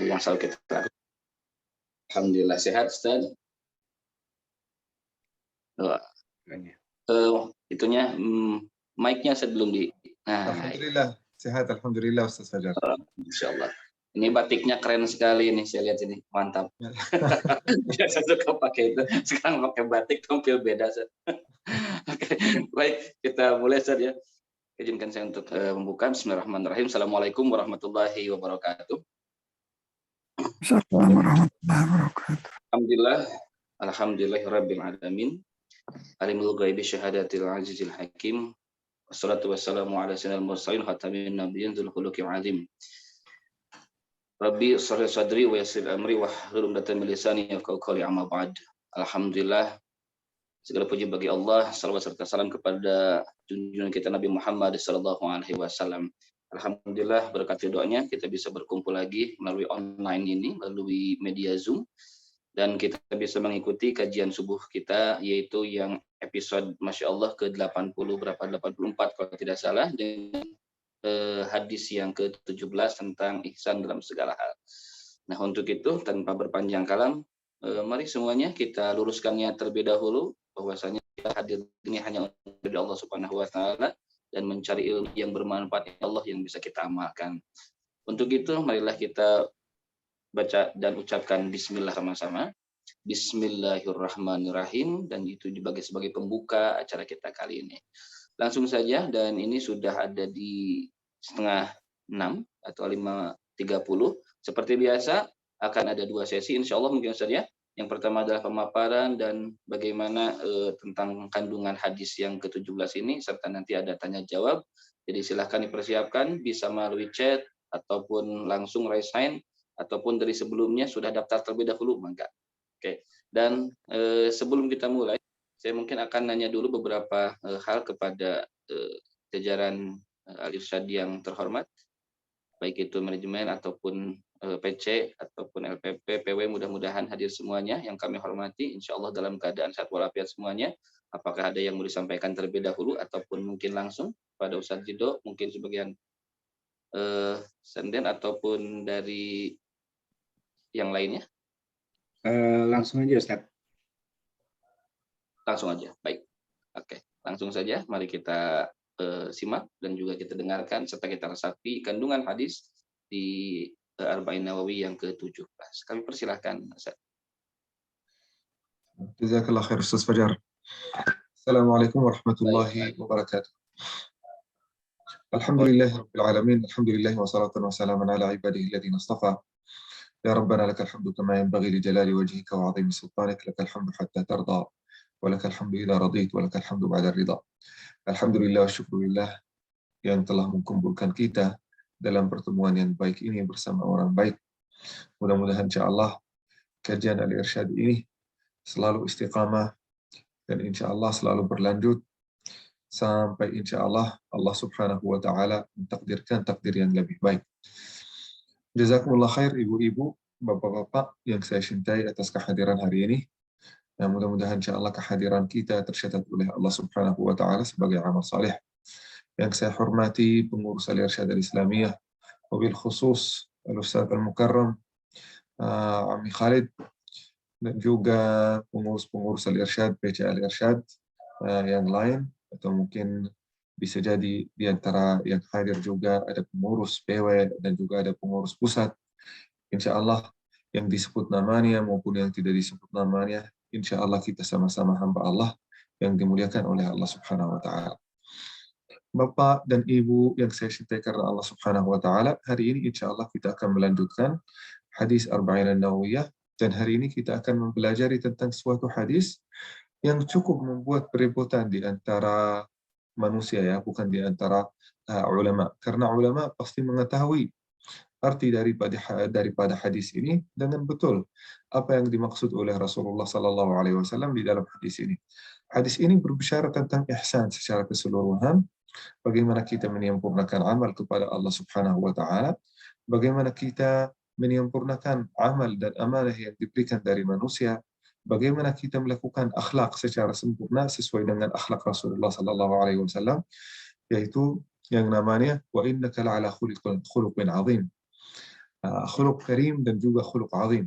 yang selalu kita lakukan. Alhamdulillah sehat, Ustaz. Itunya mic-nya sebelum di. Nah, Alhamdulillah sehat, alhamdulillah Ustaz Fajar. Insyaallah. Ini batiknya keren sekali nih, saya lihat ini mantap. Biasa suka pakai itu, sekarang pakai batik tampil beda. Oke, baik kita mulai Ustaz ya. Izinkan saya untuk membuka. Bismillahirrahmanirrahim. Assalamualaikum warahmatullahi wabarakatuh. Assalamualaikum warahmatullahi wabarakatuh. Alhamdulillahirabbil alamin. Alimul ghaibi syahadatil azizil hakim. Wassalatu wassalamu ala sayyidil mursalin khatamin nabiyyin dzul khuluqil azim. Rabbi shrah sadri wa yassir amri wahlul 'uqdatam min lisani yafqahu qawli, amma ba'd. Alhamdulillah, segala puji bagi Allah, salawat serta salam kepada junjungan kita Nabi Muhammad sallallahu alaihi wasallam. Alhamdulillah, berkat doanya kita bisa berkumpul lagi melalui online ini, melalui media Zoom, dan kita bisa mengikuti kajian subuh kita, yaitu yang episode Masya Allah ke-80 berapa 84 kalau tidak salah, dengan hadis yang ke-17 tentang ihsan dalam segala hal. Nah, untuk itu tanpa berpanjang kalam, mari semuanya kita luruskannya terlebih dahulu, bahwasanya kita hadir ini hanya untuk Allah Subhanahu wa taala dan mencari ilmu yang bermanfaat Allah yang bisa kita amalkan. Untuk itu marilah kita baca dan ucapkan bismillah sama-sama. Bismillahirrahmanirrahim, dan itu dibagi sebagai pembuka acara kita kali ini. Langsung saja, dan ini sudah ada di 5:30 atau 5:30. Seperti biasa akan ada 2 sesi insya Allah mungkin saja. Yang pertama adalah pemaparan dan bagaimana tentang kandungan hadis yang ke-17 ini, serta nanti ada tanya jawab. Jadi silahkan dipersiapkan, bisa melalui chat ataupun langsung raise hand, ataupun dari sebelumnya sudah daftar terlebih dahulu, maka. Oke. Dan sebelum kita mulai, saya mungkin akan nanya dulu beberapa hal kepada jajaran Al-Irsyad yang terhormat, baik itu manajemen ataupun PC ataupun LPP, PW, mudah-mudahan hadir semuanya yang kami hormati, insya Allah dalam keadaan sehat walafiat semuanya. Apakah ada yang mau disampaikan terlebih dahulu ataupun mungkin langsung pada Ustadz Jido, mungkin sebagian senden ataupun dari yang lainnya? Langsung aja Ustadz. Langsung aja, baik. Oke, langsung saja mari kita simak dan juga kita dengarkan serta kita resapi kandungan hadis di Arba'in Nawawi yang ke-17. Kami persilahkan Ustaz. Jazakallah khair Ustaz Fajar. Assalamualaikum warahmatullahi wabarakatuh. Alhamdulillahirabbil alamin, alhamdulillah wassalatu wassalamu ala ibadihi alladziina istafa. Ya Rabbana lakal hamdu kama yanbaghi li jalali wajhika wa 'azimi sultanik, lakal hamdu hatta tarda. Walakal hamdu idza radait, walakal hamdu ba'da ridha. Alhamdulillah wa syukurillah yang telah mengumpulkan kita dalam pertemuan yang baik ini bersama orang baik. Mudah-mudahan insyaallah kajian Al-Irsyad ini selalu istiqamah dan insyaallah selalu berlanjut sampai insyaallah Allah Subhanahu wa taala mentakdirkan takdir yang lebih baik. Jazakumullah khair ibu-ibu, bapak-bapak yang saya cintai atas kehadiran hari ini. Nah, mudah-mudahan insyaallah kehadiran kita tercatat oleh Allah Subhanahu wa taala sebagai amal saleh. Yang saya hormati pengurus Al-Irsyad Al-Islamiyah, wabil khusus Al-Ustadz Al-Mukarram Ami Khalid, dan juga pengurus-pengurus Al-Irsyad, PC Al-Irsyad yang lain, atau mungkin bisa jadi di antara yang hadir juga ada pengurus PW dan juga ada pengurus pusat. Insyaallah yang disebut namanya maupun yang tidak disebut namanya, insya Allah kita sama-sama hamba Allah yang dimuliakan oleh Allah Subhanahu wa taala. Bapak dan Ibu yang saya cintai karena Allah Subhanahu wa taala, hari ini insya Allah kita akan melanjutkan hadis Arba'in An-Nawawiyah, dan hari ini kita akan mempelajari tentang suatu hadis yang cukup membuat keributan di antara manusia, ya, bukan di antara ulama. Karena ulama pasti mengetahui arti daripada hadis ini dengan betul apa yang dimaksud oleh Rasulullah Sallallahu Alaihi Wasallam di dalam hadis ini. Hadis ini berbicara tentang ihsan secara keseluruhan, bagaimana kita menyempurnakan amal kepada Allah Subhanahu Wa Taala, bagaimana kita menyempurnakan amal dan amanah yang diberikan dari manusia, bagaimana kita melakukan akhlak secara sempurna sesuai dengan akhlak Rasulullah Sallallahu Alaihi Wasallam, yaitu yang namanya wa innaka la'ala khuluqin 'azim. khuluq karim dan juga khuluq azim.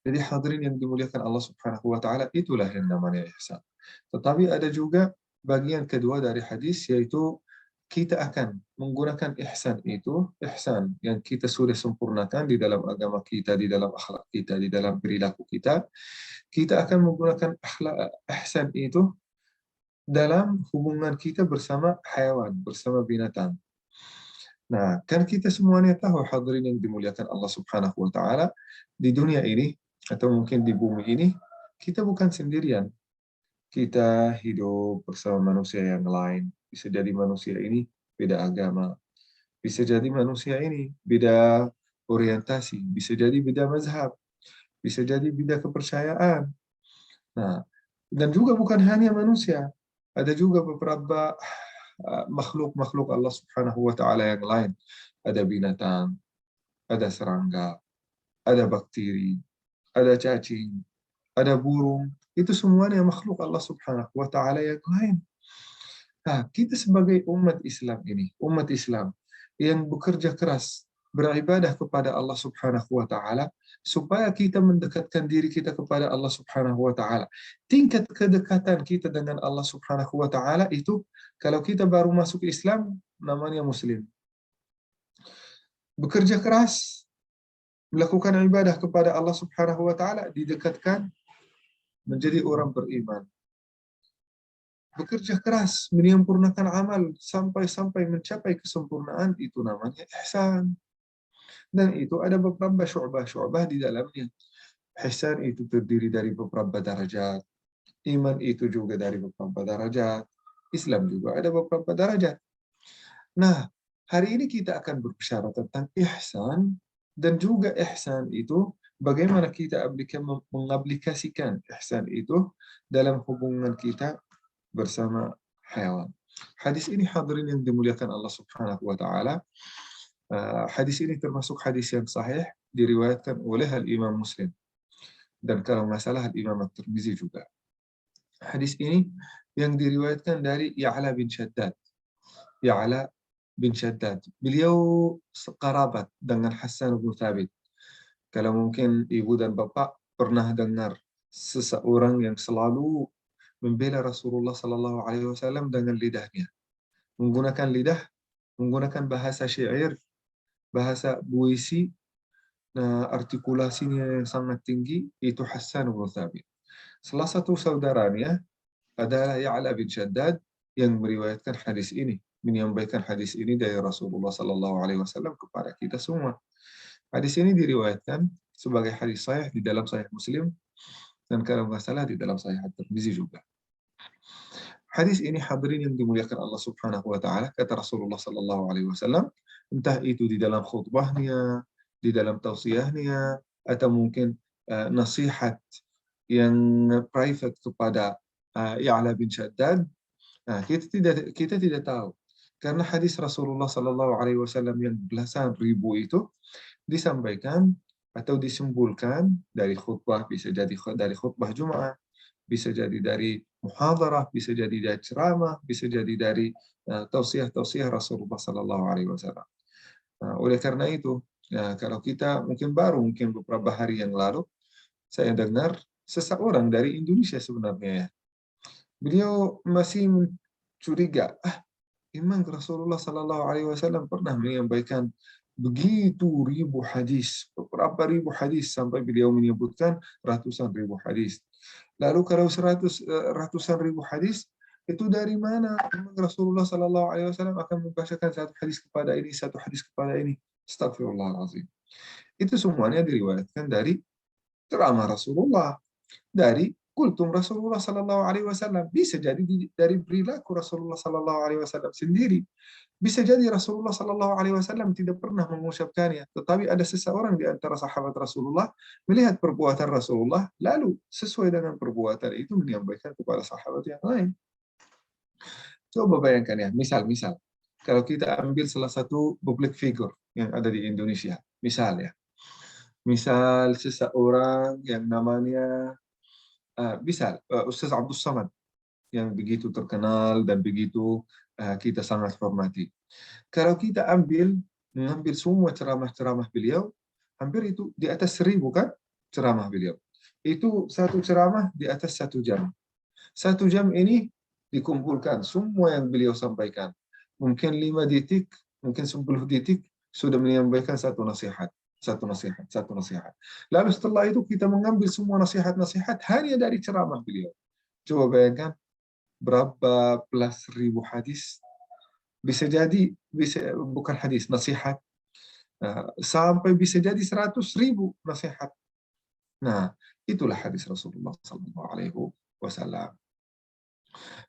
Jadi hadirin yang dimuliakan Allah Subhanahu wa taala, itulah yang namanya ihsan. Tetapi ada juga bagian kedua dari hadis, yaitu kita akan menggunakan ihsan itu, ihsan yang kita sudah sempurnakan di dalam agama kita, di dalam akhlak kita, di dalam perilaku kita, kita akan menggunakan ihsan itu dalam hubungan kita bersama hewan, bersama binatang. Nah, kan kita semuanya tahu hadirin yang dimuliakan Allah Subhanahu wa taala, di dunia ini atau mungkin di bumi ini kita bukan sendirian. Kita hidup bersama manusia yang lain. Bisa jadi manusia ini beda agama, bisa jadi manusia ini beda orientasi, bisa jadi beda mazhab, bisa jadi beda kepercayaan. Nah, dan juga bukan hanya manusia, ada juga beberapa makhluk-makhluk Allah Subhanahu wa taala yang lain. Ada binatang, ada serangga, ada bakteri, ada cacing, ada burung. Itu semuanya makhluk Allah Subhanahu wa taala yang lain. Nah, kita sebagai umat Islam ini, umat Islam yang bekerja keras, beribadah kepada Allah Subhanahu wa taala supaya kita mendekatkan diri kita kepada Allah Subhanahu wa taala. Tingkat kedekatan kita dengan Allah Subhanahu wa taala itu, kalau kita baru masuk Islam namanya muslim. Bekerja keras, melakukan ibadah kepada Allah Subhanahu wa taala, didekatkan menjadi orang beriman. Bekerja keras, menyempurnakan amal sampai mencapai kesempurnaan, itu namanya ihsan. Dan itu ada beberapa syu'bah di dalamnya. Ihsan itu terdiri dari beberapa darajat. Iman itu juga dari beberapa darajat. Islam juga ada beberapa darajat. Nah, hari ini kita akan berbicara tentang ihsan, dan juga ihsan itu bagaimana kita mengaplikasikan ihsan itu dalam hubungan kita bersama hewan. Hadis ini hadirin yang dimuliakan Allah Subhanahu wa taala. Hadis ini termasuk hadis yang sahih, diriwayatkan oleh Al-Imam Muslim. Dan kalau nggak salah Al-Imam At-Tirmizi juga. Hadis ini yang diriwayatkan dari Ya'la bin Shaddad. Ya'la bin Shaddad. Beliau sekarabat dengan Hassan bin Thabit. Kalau mungkin ibu dan bapak pernah dengar seseorang yang selalu membela Rasulullah Sallallahu Alaihi Wasallam dengan lidahnya, menggunakan lidah, menggunakan bahasa syair, bahasa puisi, artikulasinya yang sangat tinggi, itu Hassan bin Thabit. Salah satu saudaranya adalah Ya'la bin Shaddad yang meriwayatkan hadis ini, menyampaikan hadis ini dari Rasulullah Sallallahu Alaihi Wasallam kepada kita semua. Hadis ini diriwayatkan sebagai hadis sahih di dalam Sahih Muslim, dan kalau nggak salah di dalam Sahih At-Tirmizi juga. Hadis ini hadirin yang dimuliakan Allah Subhanahu wa taala, kata Rasulullah sallallahu alaihi wasallam, entah itu di dalam khutbahnya, di dalam tausiahnya, atau mungkin nasihat yang private kepada Ya'la bin Shaddad, kita tidak tahu. Karena hadis Rasulullah sallallahu alaihi wasallam yang belasan ribu itu disampaikan atau disimpulkan dari khutbah, bisa jadi dari khutbah Jumat, bisa jadi dari muhadarah, bisa jadi dari ceramah, bisa jadi dari tausiah-tausiah Rasulullah Sallallahu Alaihi Wasallam. Oleh karena itu, kalau kita mungkin beberapa hari yang lalu, saya dengar seseorang dari Indonesia sebenarnya, beliau masih curiga, memang Rasulullah Sallallahu Alaihi Wasallam pernah menyampaikan begitu ribu hadis, beberapa ribu hadis, sampai beliau menyebutkan ratusan ribu hadis. Lalu kalau ratusan ribu hadis, itu dari mana Rasulullah Sallallahu Alaihi Wasallam akan membacakan satu hadis kepada ini, satu hadis kepada ini? Astagfirullahaladzim. Itu semuanya diriwayatkan dari ceramah Rasulullah, dari kultum Rasulullah Sallallahu Alaihi Wasallam. Bisa jadi dari perilaku Rasulullah Sallallahu Alaihi Wasallam sendiri. Bisa jadi Rasulullah Sallallahu Alaihi Wasallam tidak pernah mengucapkannya, tetapi ada seseorang di antara sahabat Rasulullah melihat perbuatan Rasulullah, lalu sesuai dengan perbuatan itu menyampaikan kepada sahabat yang lain. Coba bayangkan ya, misal, kalau kita ambil salah satu public figure yang ada di Indonesia, misal seseorang yang namanya, Ustaz Abdul Samad, yang begitu terkenal dan begitu kita sangat hormati. Kalau kita ambil mengambil semua ceramah-ceramah beliau, hampir itu di atas 1000 kan ceramah beliau. Itu satu ceramah di atas 1 jam. 1 jam ini dikumpulkan semua yang beliau sampaikan. Mungkin 5 detik, mungkin 10 detik sudah menyampaikan satu nasihat. Satu nasihat. Lalu setelah itu kita mengambil semua nasihat-nasihat hanya dari ceramah beliau. Coba bayangkan berapa belas ribu hadis. Bisa jadi, bukan hadis, nasihat. Sampai bisa jadi 100.000 nasihat. Nah, itulah hadis Rasulullah SAW.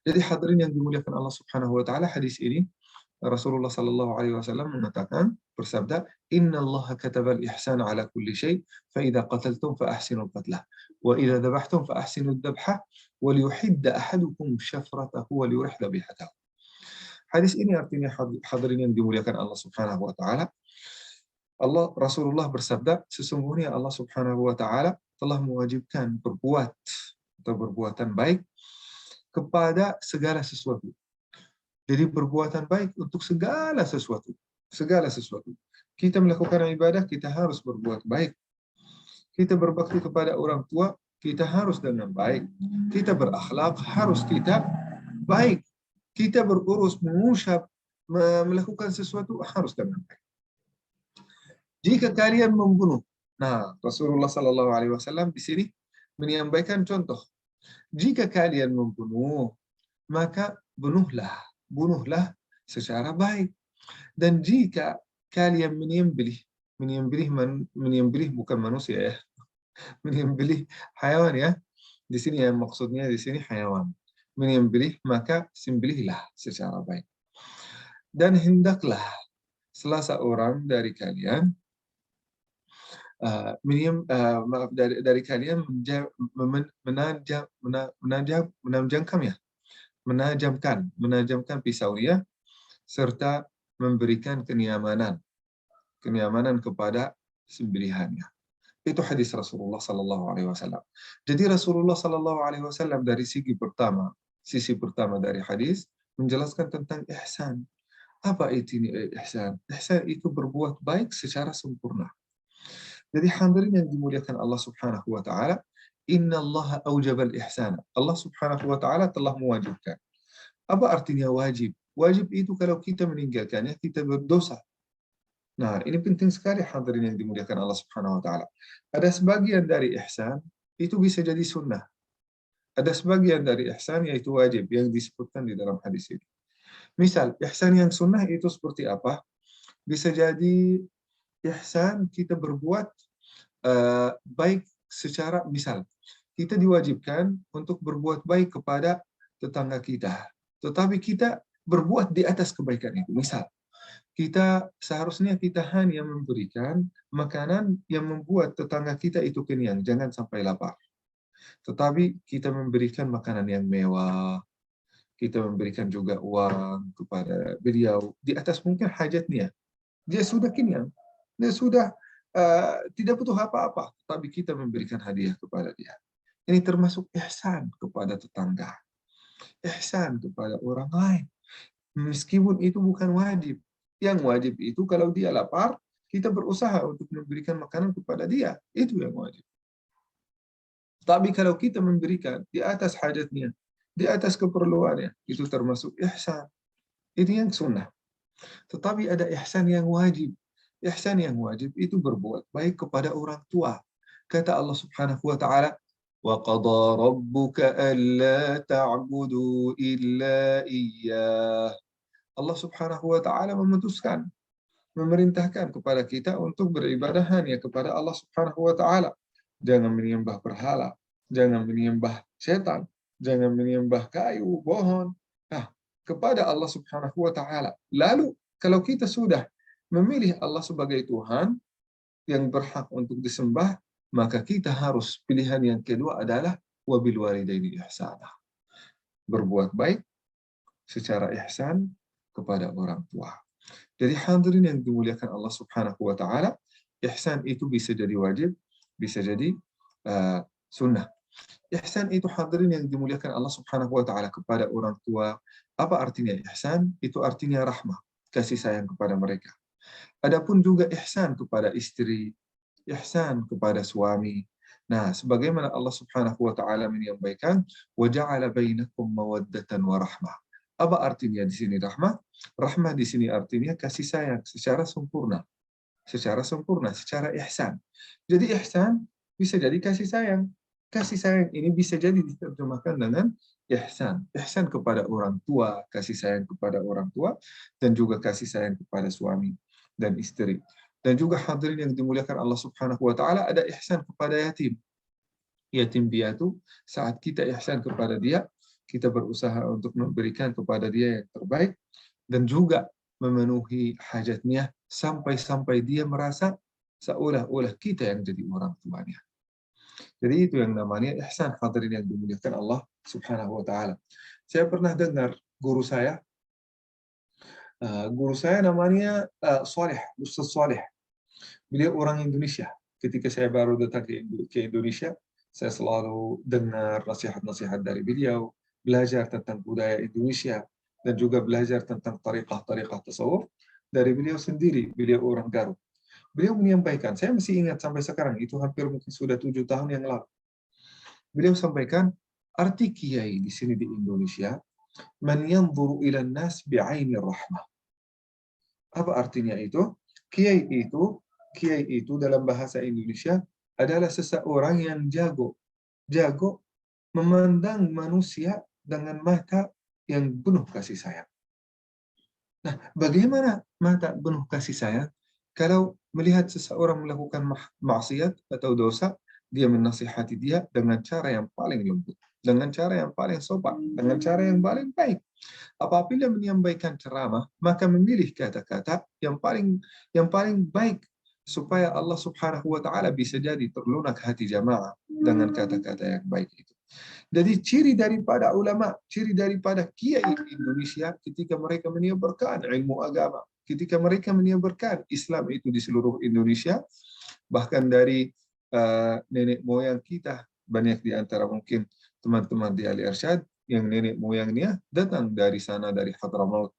Jadi hadirin yang dimuliakan Allah Subhanahu wa taala, hadis ini Rasulullah sallallahu alaihi wasallam mengatakan, bersabda, "Innallaha katabal ihsana ala kulli syai, fa idza qataltum fa ahsinul qatlah, wa idza dhabhtum fa ahsinud dhabha, wa liyuhidda ahadukum syafratahu wa liyurih dhabihatahu." Hadis ini artinya hadirin yang dimuliakan Allah Subhanahu wa taala, Rasulullah bersabda, sesungguhnya Allah Subhanahu wa taala telah mewajibkan berbuat atau berbuatan baik kepada segala sesuatu. Jadi perbuatan baik untuk segala sesuatu. Segala sesuatu. Kita melakukan ibadah, kita harus berbuat baik. Kita berbakti kepada orang tua, kita harus dengan baik. Kita berakhlak, harus kita baik. Kita berurus, mengucap, melakukan sesuatu, harus dengan baik. Jika kalian membunuh, nah Rasulullah Sallallahu Alaihi Wasallam di sini menyampaikan contoh. Jika kalian membunuh, maka bunuhlah secara baik. Dan jika kalian menyembelih bukan manusia ya, menyembelih hayawan ya. Di sini ya maksudnya di sini hayawan. Menyembelih maka sembelihlah secara baik. Dan hendaklah salah seorang dari kalian menajamkan pisaunya serta memberikan kenyamanan kepada sembelihannya. Itu hadis Rasulullah Sallallahu Alaihi Wasallam. Jadi Rasulullah Sallallahu Alaihi Wasallam dari sisi pertama dari hadis menjelaskan tentang ihsan. Apa itu ihsan? Ihsan itu berbuat baik secara sempurna. Jadi hadirin yang dimuliakan Allah Subhanahu wa taala, innallaha aujabal ihsana. Allah Subhanahu wa taala telah mewajibkan. Apa artinya wajib? Wajib itu kalau kita meninggalkannya kita berdosa. Nah, ini penting sekali hadirin yang dimuliakan Allah Subhanahu wa taala. Ada sebagian dari ihsan itu bisa jadi sunnah. Ada sebagian dari ihsan yaitu wajib yang disebutkan di dalam hadis ini. Misal, ihsan yang sunnah itu seperti apa? Bisa jadi ihsan kita berbuat baik secara, misal kita diwajibkan untuk berbuat baik kepada tetangga kita, tetapi kita berbuat di atas kebaikan itu. Misal seharusnya kita hanya memberikan makanan yang membuat tetangga kita itu kenyang, jangan sampai lapar. Tetapi kita memberikan makanan yang mewah, kita memberikan juga uang kepada beliau di atas mungkin hajatnya. Dia sudah kenyang, dia sudah tidak butuh apa-apa, tapi kita memberikan hadiah kepada dia. Ini termasuk ihsan kepada tetangga, ihsan kepada orang lain. Meskipun itu bukan wajib. Yang wajib itu kalau dia lapar, kita berusaha untuk memberikan makanan kepada dia. Itu yang wajib. Tapi kalau kita memberikan di atas hajatnya, di atas keperluannya, itu termasuk ihsan. Itu yang sunnah. Tetapi ada ihsan yang wajib. Ihsan yang wajib itu berbuat baik kepada orang tua. Kata Allah Subhanahu wa taala, "Wa qada rabbuka alla ta'budu illa iyyah." Allah Subhanahu wa taala memerintahkan kepada kita untuk beribadah hanya kepada Allah Subhanahu wa taala. Jangan menyembah berhala, jangan menyembah setan, jangan menyembah kayu, pohon. Nah, kepada Allah Subhanahu wa taala. Lalu kalau kita sudah memilih Allah sebagai Tuhan yang berhak untuk disembah, maka kita harus pilihan yang kedua adalah wabil walidaini ihsana. Berbuat baik secara ihsan kepada orang tua. Jadi hadirin yang dimuliakan Allah Subhanahu wa taala, ihsan itu bisa jadi wajib, bisa jadi sunnah. Ihsan itu hadirin yang dimuliakan Allah Subhanahu wa taala kepada orang tua. Apa artinya ihsan? Itu artinya rahmah, kasih sayang kepada mereka. Adapun juga ihsan kepada istri, ihsan kepada suami. Nah, sebagaimana Allah Subhanahu wa taala menyampaikan, "Wa ja'ala bainakum mawaddatan wa rahmah." Apa artinya di sini rahmah? Rahmah di sini artinya kasih sayang secara sempurna. Secara sempurna, secara ihsan. Jadi ihsan bisa jadi kasih sayang. Kasih sayang ini bisa jadi diterjemahkan dengan ihsan. Ihsan kepada orang tua, kasih sayang kepada orang tua, dan juga kasih sayang kepada suami dan istri. Dan juga hadirin yang dimuliakan Allah Subhanahu wa taala, ada ihsan kepada yatim. Yatim piatu, saat kita ihsan kepada dia, kita berusaha untuk memberikan kepada dia yang terbaik dan juga memenuhi hajatnya sampai-sampai dia merasa seolah-olah kita yang jadi orang tuanya. Jadi itu yang namanya ihsan, hadirin yang dimuliakan Allah Subhanahu wa taala. Saya pernah dengar guru saya namanya Saleh, Ustaz Saleh. Beliau orang Indonesia. Ketika saya baru datang ke Indonesia, saya selalu dengar nasihat-nasihat dari beliau, belajar tentang budaya Indonesia, dan juga belajar tentang tariqah-tariqah tasawuf dari beliau sendiri. Beliau orang Garut. Beliau menyampaikan, saya masih ingat sampai sekarang, itu hampir mungkin sudah 7 tahun yang lalu. Beliau sampaikan, arti kiai di sini di Indonesia, man yanzuru ilan nas bi'ainir rahmah. Apa artinya itu? Kiai itu dalam bahasa Indonesia adalah seseorang yang jago memandang manusia dengan mata yang penuh kasih sayang. Nah, bagaimana mata penuh kasih sayang? Kalau melihat seseorang melakukan maksiat atau dosa, dia menasihati dia dengan cara yang paling lembut, dengan cara yang paling sopan, dengan cara yang paling baik. Apabila menyampaikan ceramah, maka memilih kata-kata yang paling baik supaya Allah Subhanahu wa taala bisa jadi terlunak hati jamaah dengan kata-kata yang baik itu. Jadi ciri daripada ulama, ciri daripada kiai Indonesia ketika mereka menyebarkan ilmu agama, ketika mereka menyebarkan Islam itu di seluruh Indonesia, bahkan dari nenek moyang kita, banyak di antara mungkin teman-teman di Ali Irsyad yang nenek moyangnya datang dari sana, dari Hadramaut,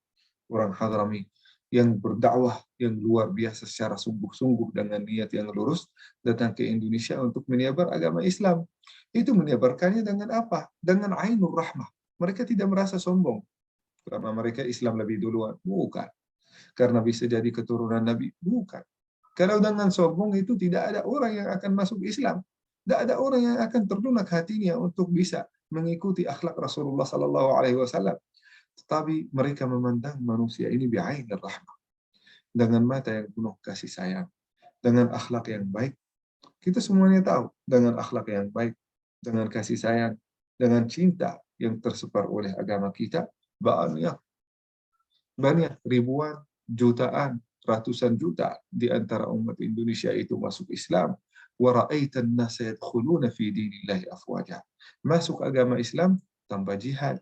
orang Hadrami, yang berdakwah yang luar biasa secara sungguh-sungguh dengan niat yang lurus, datang ke Indonesia untuk menyebar agama Islam. Itu menyebarkannya dengan apa? Dengan ainur rahmah. Mereka tidak merasa sombong karena mereka Islam lebih duluan. Bukan. Karena bisa jadi keturunan Nabi. Bukan. Kalau dengan sombong itu tidak ada orang yang akan masuk Islam. Tidak ada orang yang akan terlunak hatinya untuk bisa mengikuti akhlak Rasulullah Sallallahu Alaihi Wasallam. Tetapi mereka memandang manusia ini bi'ainir rahmah, dengan mata yang penuh kasih sayang, dengan akhlak yang baik. Kita semuanya tahu, dengan akhlak yang baik, dengan kasih sayang, dengan cinta yang tersebar oleh agama kita, banyak ribuan, jutaan, ratusan juta di antara umat Indonesia itu masuk Islam. Wa ra'aitan nasa yadkhuluna fi dinillahi afwaja. Masuk agama Islam tanpa jihad,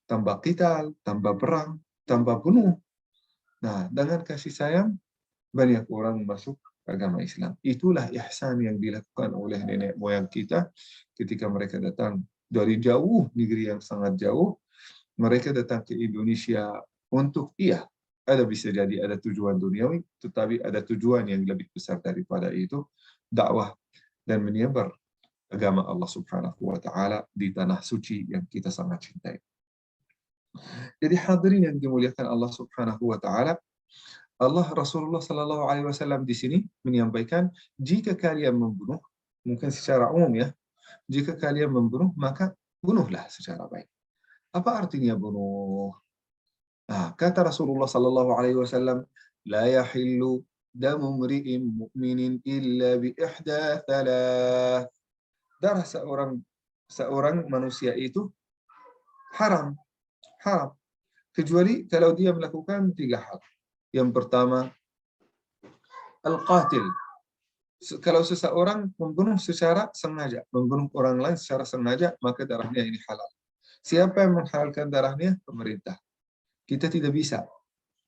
tambah qital, tambah perang, tambah bunuh. Nah, dengan kasih sayang, banyak orang masuk agama Islam. Itulah ihsan yang dilakukan oleh nenek moyang kita ketika mereka datang dari jauh, negeri yang sangat jauh. Mereka datang ke Indonesia untuk, bisa jadi ada tujuan duniawi, tetapi ada tujuan yang lebih besar daripada itu, dakwah dan menyebar agama Allah Subhanahu wa taala di tanah suci yang kita sangat cintai. Jadi hadirin yang dimuliakan Allah Subhanahu wa taala, Rasulullah Sallallahu Alaihi Wasallam di sini menyampaikan, jika kalian membunuh, mungkin secara umum ya, jika kalian membunuh maka bunuhlah secara baik. Apa artinya bunuh? Nah, kata Rasulullah Sallallahu Alaihi Wasallam, la yahillu damu mri'in mu'minin illa bi ihda thalath. Darah seorang manusia itu haram, kecuali kalau dia melakukan 3 hal. Yang pertama, al-qatil. Kalau seseorang membunuh secara sengaja, membunuh orang lain secara sengaja, maka darahnya ini halal. Siapa yang menghalalkan darahnya? Pemerintah. Kita tidak bisa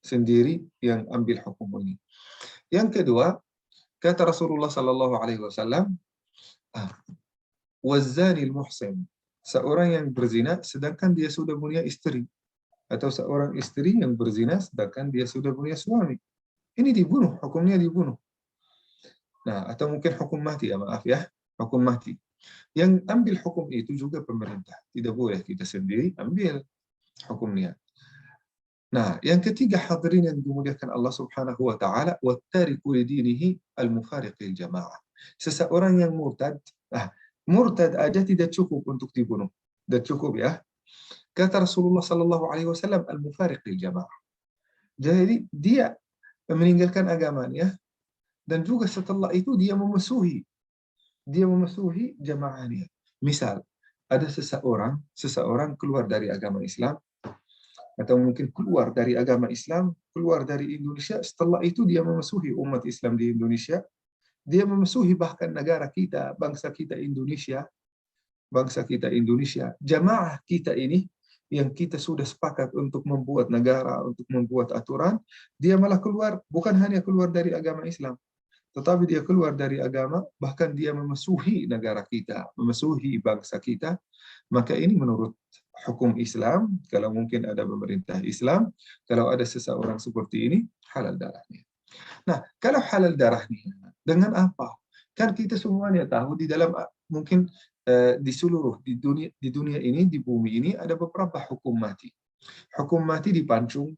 sendiri yang ambil hukum ini. Yang kedua, kata Rasulullah Sallallahu Alaihi Wasallam, wazanil muhsin, seorang yang berzina sedangkan dia sudah punya istri, atau seorang istri yang berzina sedangkan dia sudah punya suami. Ini dibunuh, hukumnya dibunuh. Nah, atau mungkin hukum mati, ya maaf ya, hukum mati. Yang ambil hukum itu juga pemerintah. Tidak boleh kita sendiri ambil hukumnya. Nah, yang ketiga hadirin yang dimuliakan Allah Subhanahu wa taala, wattariku lidinihi al-mufariqil jamaah. Seseorang yang murtad, murtad aja tidak cukup untuk dibunuh. Tidak cukup ya. Kata Rasulullah sallallahu alaihi wasallam al-mufariqil jamaah. Jadi dia meninggalkan agamanya dan juga setelah itu dia memusuhi jamaahnya. Misal ada seseorang keluar dari agama Islam atau mungkin keluar dari agama Islam, keluar dari Indonesia, setelah itu dia memusuhi umat Islam di Indonesia, dia memusuhi bahkan negara kita, bangsa kita Indonesia, jamaah kita ini yang kita sudah sepakat untuk membuat negara, untuk membuat aturan, dia malah keluar, bukan hanya keluar dari agama Islam, tetapi dia keluar dari agama, bahkan dia memusuhi negara kita, memusuhi bangsa kita, maka ini menurut hukum Islam, kalau mungkin ada pemerintah Islam, kalau ada seseorang seperti ini, halal darahnya. Nah, kalau halal darahnya, dengan apa? Kan kita semuanya tahu di dalam mungkin di seluruh di dunia ini, di bumi ini ada beberapa hukum mati. Hukum mati dipancung.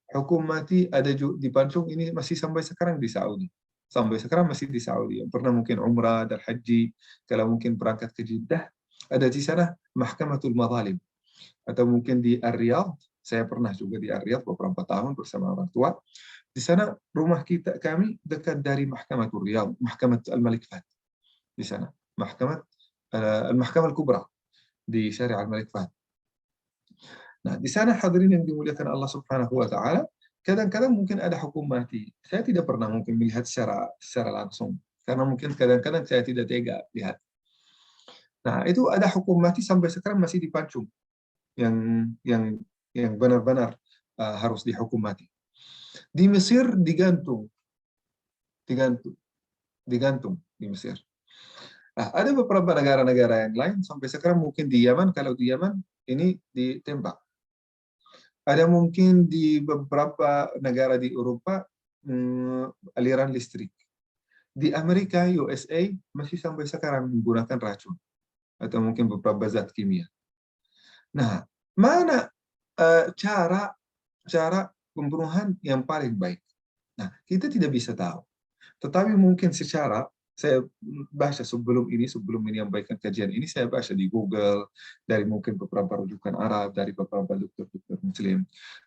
Hukum mati ada dipancung ini masih sampai sekarang di Saudi. Sampai sekarang masih di Saudi. Yang pernah mungkin umrah dan haji, kalau mungkin berangkat ke Jeddah, ada di sana Mahkamatul Madzalim. Atau mungkin di Ar-Riyadh, saya pernah juga di Ar-Riyadh beberapa tahun bersama orang tua. Di sana rumah kami dekat dari Mahkamatul Riyadh, Mahkamat Al-Malik Fahd. Di sana, Al-Mahkamah Al-Kubra di Syariah Al-Malik Fahd. Nah, di sana hadirin yang dimuliakan Allah Subhanahu wa taala, kadang-kadang mungkin ada hukum mati. Saya tidak pernah mungkin melihat secara langsung karena mungkin kadang-kadang saya tidak tega lihat. Nah, itu ada hukum mati sampai sekarang masih dipancung. Yang benar-benar harus dihukum mati. Di Mesir digantung di Mesir. Nah, ada beberapa negara-negara yang lain sampai sekarang mungkin di Yaman, kalau di Yaman ini ditembak. Ada mungkin di beberapa negara di Eropa aliran listrik. Di Amerika, USA masih sampai sekarang menggunakan racun atau mungkin beberapa zat kimia. Nah, mana cara pembunuhan yang paling baik? Nah, kita tidak bisa tahu. Tetapi mungkin saya baca sebelum menyampaikan kajian ini, saya baca di Google, dari mungkin beberapa rujukan Arab, dari beberapa dokter-dokter Muslim.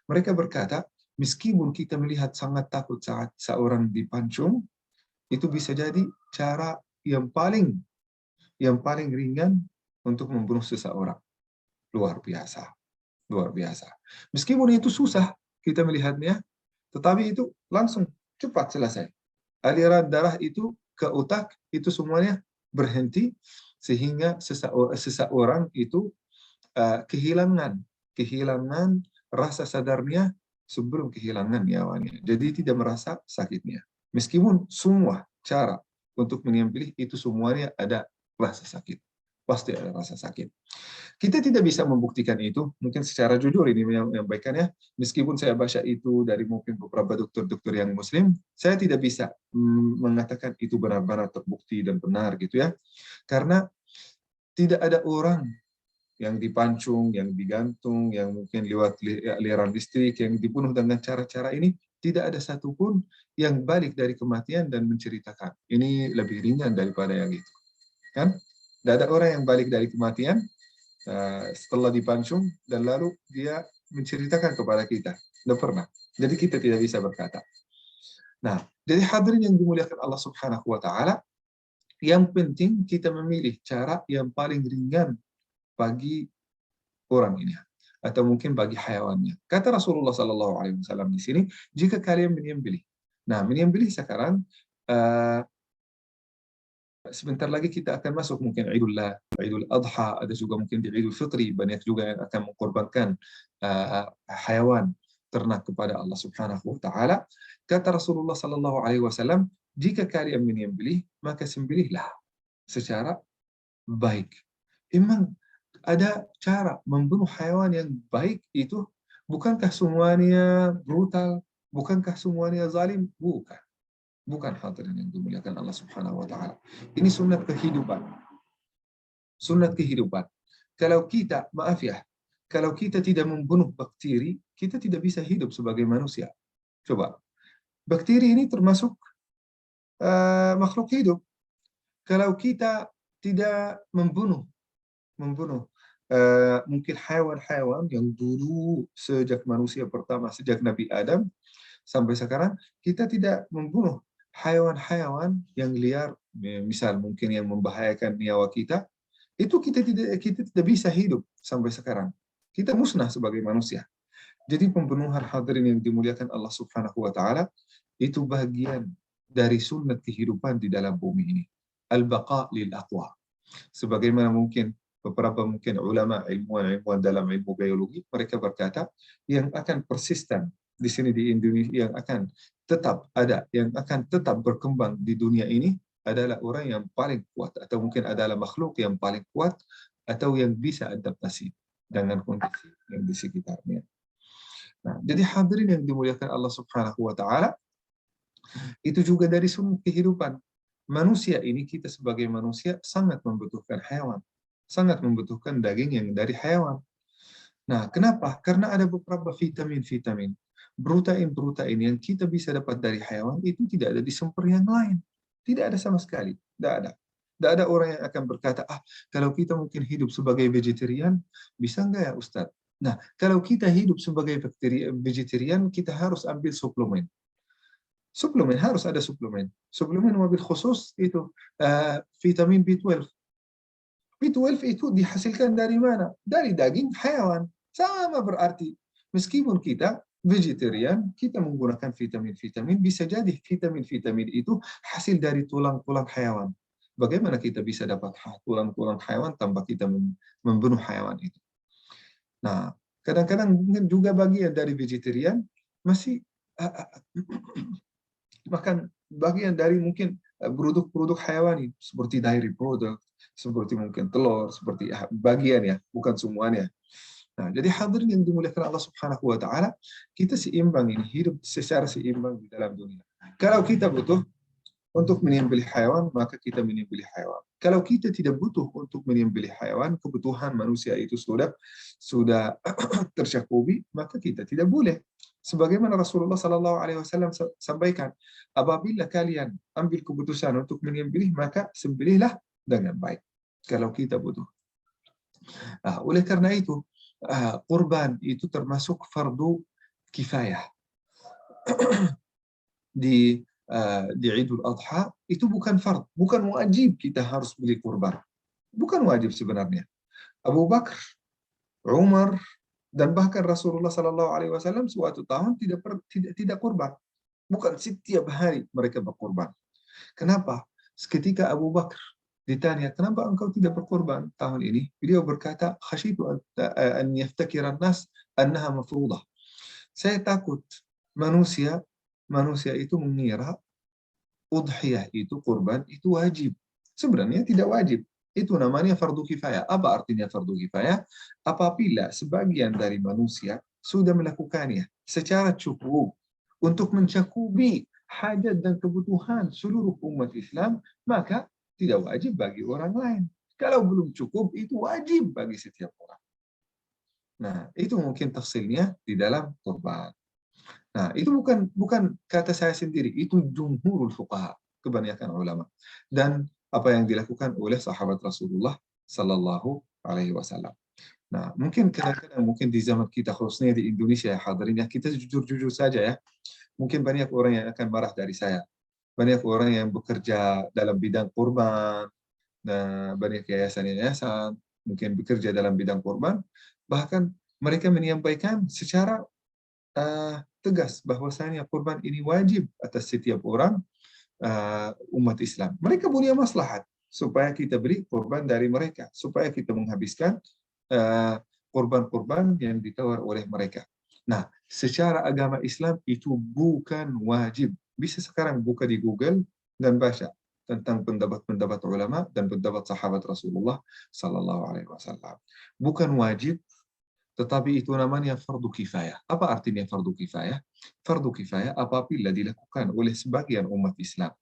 Mereka berkata, meskipun kita melihat sangat takut saat seorang dipancung, itu bisa jadi cara yang paling ringan untuk membunuh seseorang. Luar biasa. Meskipun itu susah kita melihatnya, tetapi itu langsung cepat selesai. Aliran darah itu ke otak itu semuanya berhenti sehingga seseorang itu kehilangan rasa sadarnya sebelum kehilangan nyawanya. Jadi tidak merasa sakitnya. Meskipun semua cara untuk menyembelih itu semuanya ada rasa sakit. Pasti ada rasa sakit. Kita tidak bisa membuktikan itu, mungkin secara jujur ini menyampaikannya, meskipun saya baca itu dari mungkin beberapa dokter-dokter yang Muslim, saya tidak bisa mengatakan itu benar-benar terbukti dan benar gitu ya, karena tidak ada orang yang dipancung, yang digantung, yang mungkin lewat aliran listrik, yang dibunuh dengan cara-cara ini, tidak ada satupun yang balik dari kematian dan menceritakan. Ini lebih ringan daripada yang itu, kan? Tidak ada orang yang balik dari kematian setelah dipancung dan lalu dia menceritakan kepada kita. Tidak pernah. Jadi kita tidak bisa berkata. Nah, jadi hadirin yang dimuliakan Allah Subhanahu wa taala, yang penting kita memilih cara yang paling ringan bagi orang ini atau mungkin bagi hayawannya. Kata Rasulullah sallallahu alaihi wasallam di sini, jika kalian menyembelih. Nah, menyembelih sekarang sebentar lagi kita akan masuk mungkin Idul Adha, ada juga mungkin di Idul Fitri, banyak juga yang akan mengkorbankan hayawan ternak kepada Allah Subhanahu wa taala. Kata Rasulullah sallallahu alaihi wasallam, jika kalian menyembelih, maka sembelihlah secara baik. Memang ada cara membunuh hayawan yang baik itu, bukankah semuanya brutal, Bukankah semuanya zalim? Bukan. Bukan, hadirin yang dimuliakan Allah Subhanahu wa taala. Ini sunnat kehidupan. Sunnat kehidupan. Kalau kita, maaf ya, kalau kita tidak membunuh bakteri, kita tidak bisa hidup sebagai manusia. Coba. Bakteri ini termasuk makhluk hidup. Kalau kita tidak membunuh mungkin hewan-hewan yang dulu sejak manusia pertama, sejak Nabi Adam sampai sekarang, kita tidak membunuh hewan-hewan yang liar, misal mungkin yang membahayakan nyawa kita, itu kita tidak bisa hidup sampai sekarang. Kita musnah sebagai manusia. Jadi pembunuhan, hadirin yang dimuliakan Allah Subhanahu wa taala, itu bagian dari sunnat kehidupan di dalam bumi ini. Al-baqa lil aqwa. Sebagaimana mungkin beberapa ulama ilmuwan dalam ilmu biologi, mereka berkata yang akan persisten di sini di Indonesia, yang akan tetap ada, yang akan tetap berkembang di dunia ini adalah orang yang paling kuat, atau mungkin adalah makhluk yang paling kuat atau yang bisa adaptasi dengan kondisi yang di sekitarnya. Nah, jadi hadirin yang dimuliakan Allah Subhanahu wa taala, itu juga dari sunnah kehidupan. Manusia ini, kita sebagai manusia sangat membutuhkan hewan, sangat membutuhkan daging yang dari hewan. Nah, kenapa? Karena ada beberapa vitamin-vitamin, protein yang kita bisa dapat dari hewan itu tidak ada di sumber yang lain. Tidak ada sama sekali, tidak ada. Tidak ada orang yang akan berkata, kalau kita mungkin hidup sebagai vegetarian, bisa enggak ya Ustadz? Nah, kalau kita hidup sebagai vegetarian, kita harus ambil suplemen. Suplemen, harus ada suplemen. Suplemen wabil khusus itu vitamin B12. B12 itu dihasilkan dari mana? Dari daging hewan. Sama berarti. Meskipun kita vegetarian, kita menggunakan vitamin-vitamin, bisa jadi vitamin-vitamin itu hasil dari tulang-tulang hewan. Bagaimana kita bisa dapat tulang-tulang hewan tanpa kita membunuh hewan itu? Nah, kadang-kadang mungkin juga bagian dari vegetarian masih makan bagian dari mungkin produk-produk hewani seperti dairy product, seperti mungkin telur, seperti bagian ya, bukan semuanya. Nah, jadi hadirin yang dimuliakan Allah Subhanahu wa taala, kita seimbang ini, hidup secara seimbang di dalam dunia. Kalau kita butuh untuk menyembelih hewan, maka kita menyembelih hewan. Kalau kita tidak butuh untuk menyembelih hewan, kebutuhan manusia itu sudah tercakupi, maka kita tidak boleh. Sebagaimana Rasulullah SAW sampaikan, apabila kalian ambil keputusan untuk menyembelih, maka sembelihlah dengan baik. Kalau kita butuh. Oleh karena itu, kurban itu termasuk fardu kifayah. Di Idul Adha itu bukan fard, bukan wajib kita harus beli kurban. Bukan wajib sebenarnya. Abu Bakar, Umar, dan bahkan Rasulullah SAW suatu tahun tidak kurban. Bukan setiap hari mereka berkurban. Kenapa? Ketika Abu Bakar ditanya, kenapa engkau tidak berkurban tahun ini? Beliau berkata, khasyitu an yaftakira an-nas annaha mafruḍah. Saya takut manusia itu mengira udhiyah itu, kurban itu wajib. Sebenarnya tidak wajib. Itu namanya fardu kifayah. Apa artinya fardu kifayah? Apabila sebagian dari manusia sudah melakukannya secara cukup untuk mencakupi hajat dan kebutuhan seluruh umat Islam, maka tidak wajib bagi orang lain. Kalau belum cukup, itu wajib bagi setiap orang. Nah, itu mungkin tafsilnya di dalam kurban. Nah, itu bukan kata saya sendiri, itu jumhurul fuqaha, kebanyakan ulama. Dan apa yang dilakukan oleh sahabat Rasulullah sallallahu alaihi wasallam. Nah, mungkin kadang-kadang mungkin di zaman kita, khususnya di Indonesia ya hadirin, kita jujur-jujur saja ya. Mungkin banyak orang yang akan marah dari saya. Banyak orang yang bekerja dalam bidang kurban, nah, banyak yayasan-yayasan mungkin bekerja dalam bidang kurban, bahkan mereka menyampaikan secara tegas bahwasanya kurban ini wajib atas setiap orang umat Islam. Mereka punya maslahat supaya kita beri kurban dari mereka, supaya kita menghabiskan kurban-kurban yang ditawar oleh mereka. Nah, secara agama Islam itu bukan wajib. Bisa sekarang buka di Google dan baca tentang pendapat-pendapat ulama dan pendapat sahabat Rasulullah sallallahu alaihi wasallam. Bukan wajib, tetapi itu namanya fardu kifayah. Apa artinya fardu kifayah? Fardu kifayah apabila dilakukan oleh sebagian umat Islam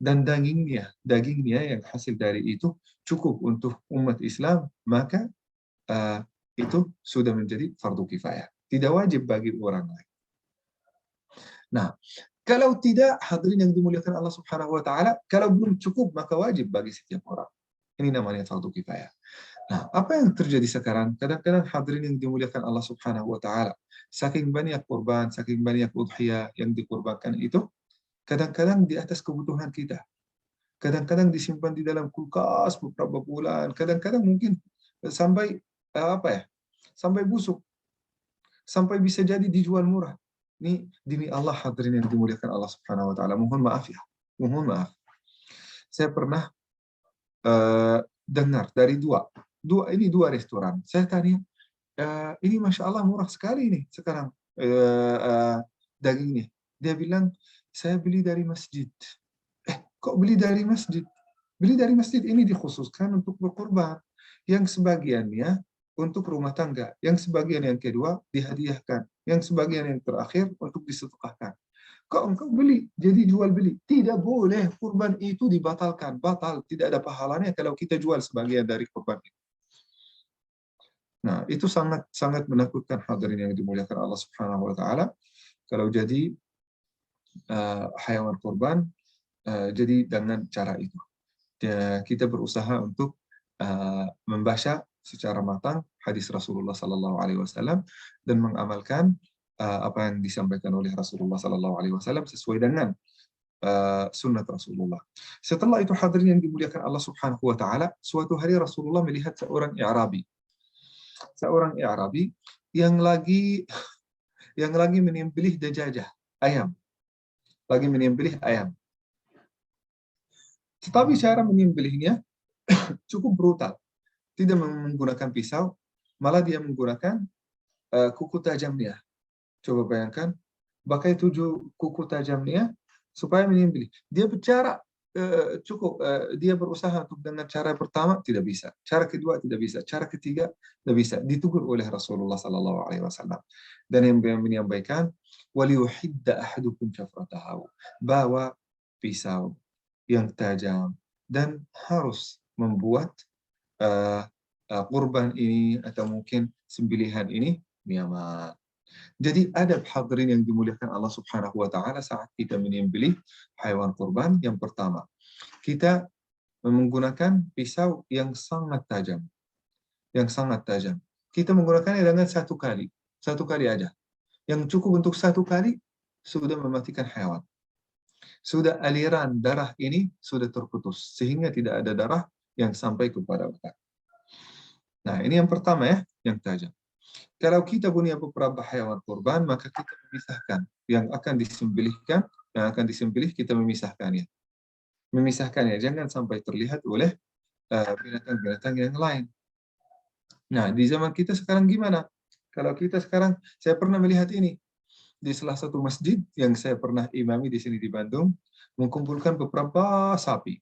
dan dagingnya yang hasil dari itu cukup untuk umat Islam, maka itu sudah menjadi fardu kifayah. Tidak wajib bagi orang lain. Nah, kalau tidak, hadirin yang dimuliakan Allah Subhanahu wa taala, kalau belum cukup maka wajib bagi setiap orang. Ini namanya fardu kifayah. Nah, apa yang terjadi sekarang? Kadang-kadang hadirin yang dimuliakan Allah Subhanahu wa taala, saking banyak korban, saking banyak udhiyah yang dikorbankan itu, kadang-kadang di atas kebutuhan kita. Kadang-kadang disimpan di dalam kulkas beberapa bulan, kadang-kadang mungkin sampai sampai busuk, sampai bisa jadi dijual murah. Ini demi Allah hadirin yang dimuliakan Allah Subhanahu wa taala. Mohon maaf ya. Mohon maaf. Saya pernah dengar dari dua restoran. Saya tanya, ini Masya Allah murah sekali nih sekarang dagingnya. Dia bilang, saya beli dari masjid. Kok beli dari masjid? Beli dari masjid ini dikhususkan untuk berkorban. Yang sebagiannya untuk rumah tangga. Yang sebagian yang kedua dihadiahkan. Yang sebagian yang terakhir untuk disedekahkan. Kok engkau beli? Jadi jual beli. Tidak boleh, kurban itu dibatalkan. Batal, tidak ada pahalanya kalau kita jual sebagian dari kurban itu. Nah, itu sangat sangat menakutkan hadirin yang dimuliakan Allah Subhanahu wa taala. Kalau jadi hayawan kurban, jadi dengan cara itu. Kita berusaha untuk membaca secara matang hadis Rasulullah Sallallahu Alaihi Wasallam dan mengamalkan apa yang disampaikan oleh Rasulullah Sallallahu Alaihi Wasallam sesuai dengan sunnat Rasulullah. Setelah itu hadirin yang dimuliakan Allah Subhanahu Wa Taala, suatu hari Rasulullah melihat seorang I'rabi yang lagi menyembelih dajajah, ayam, lagi menyembelih ayam. Tetapi cara menyembelihnya cukup brutal. Tidak menggunakan pisau, malah dia menggunakan kuku tajamnya. Coba bayangkan, pakai 7 kuku tajamnya supaya menyembelih. Dia bicara dia berusaha untuk dengan cara pertama tidak bisa, cara kedua tidak bisa, cara ketiga tidak bisa. Ditegur oleh Rasulullah Sallallahu Alaihi Wasallam dan yang menyampaikan, "Waliyuhidda ahadukum syafratahu." Bawa pisau yang tajam dan harus membuat kurban ini atau mungkin sembelihan ini nyaman. Jadi adab hadirin yang dimuliakan Allah Subhanahu wa taala saat kita menyembelih hewan kurban, yang pertama, kita menggunakan pisau yang sangat tajam. Yang sangat tajam. Kita menggunakannya dengan satu kali aja. Yang cukup untuk satu kali sudah mematikan hewan. Sudah aliran darah ini sudah terputus sehingga tidak ada darah yang sampai kepada otak. Nah, ini yang pertama ya, yang tajam. Kalau kita punya beberapa hewan kurban, maka kita memisahkan yang akan disembelih kita memisahkannya. Jangan sampai terlihat oleh binatang-binatang yang lain. Nah, di zaman kita sekarang gimana? Kalau kita sekarang, saya pernah melihat ini di salah satu masjid yang saya pernah imami di sini di Bandung, mengumpulkan beberapa sapi.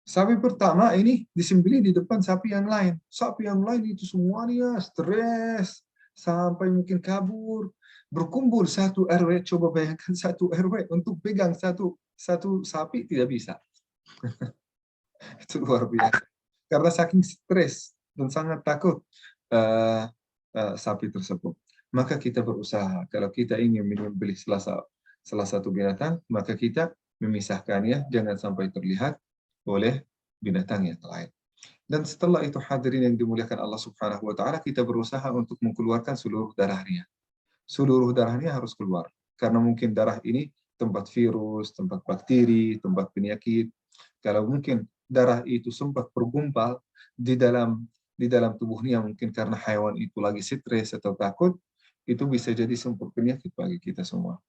Sapi pertama ini disembelih di depan sapi yang lain. Sapi yang lain itu semuanya stres, sampai mungkin kabur. Berkumpul satu RW, coba bayangkan satu RW untuk pegang satu sapi tidak bisa. Itu luar biasa. Karena saking stres dan sangat takut sapi tersebut. Maka kita berusaha, kalau kita ingin menyembelih salah satu binatang, maka kita memisahkannya, jangan sampai terlihat oleh binatang yang lain. Dan setelah itu hadirin yang dimuliakan Allah Subhanahu wa taala, kita berusaha untuk mengeluarkan seluruh darahnya. Seluruh darahnya harus keluar. Karena mungkin darah ini tempat virus, tempat bakteri, tempat penyakit. Kalau mungkin darah itu sempat bergumpal di dalam tubuhnya, mungkin karena hewan itu lagi stres atau takut, itu bisa jadi sumber penyakit bagi kita semua.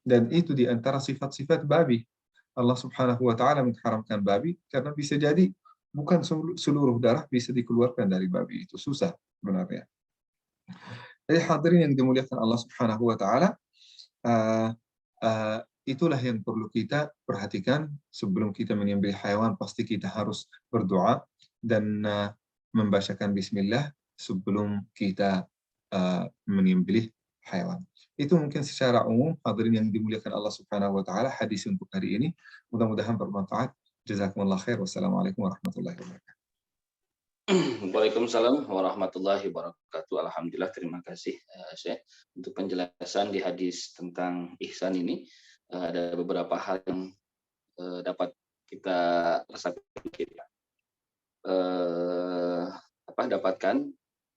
Dan itu di antara sifat-sifat babi. Allah Subhanahu wa taala mengharamkan babi karena bisa jadi bukan seluruh darah bisa dikeluarkan dari babi, itu susah sebenarnya. Jadi hadirin yang dimuliakan Allah Subhanahu wa taala, itulah yang perlu kita perhatikan sebelum kita menyembelih hewan. Pasti kita harus berdoa dan membacakan bismillah sebelum kita menyembelih hewan. Itu mungkin secara umum, hadirin yang dimuliakan Allah Subhanahu wa taala, hadis untuk hari ini. Mudah-mudahan bermanfaat. Jazakumullah khair. Wassalamualaikum warahmatullahi wabarakatuh. Waalaikumsalam warahmatullahi wabarakatuh. Alhamdulillah, terima kasih Syekh untuk penjelasan di hadis tentang ihsan ini. Ada beberapa hal yang dapat kita rasakan, kita dapatkan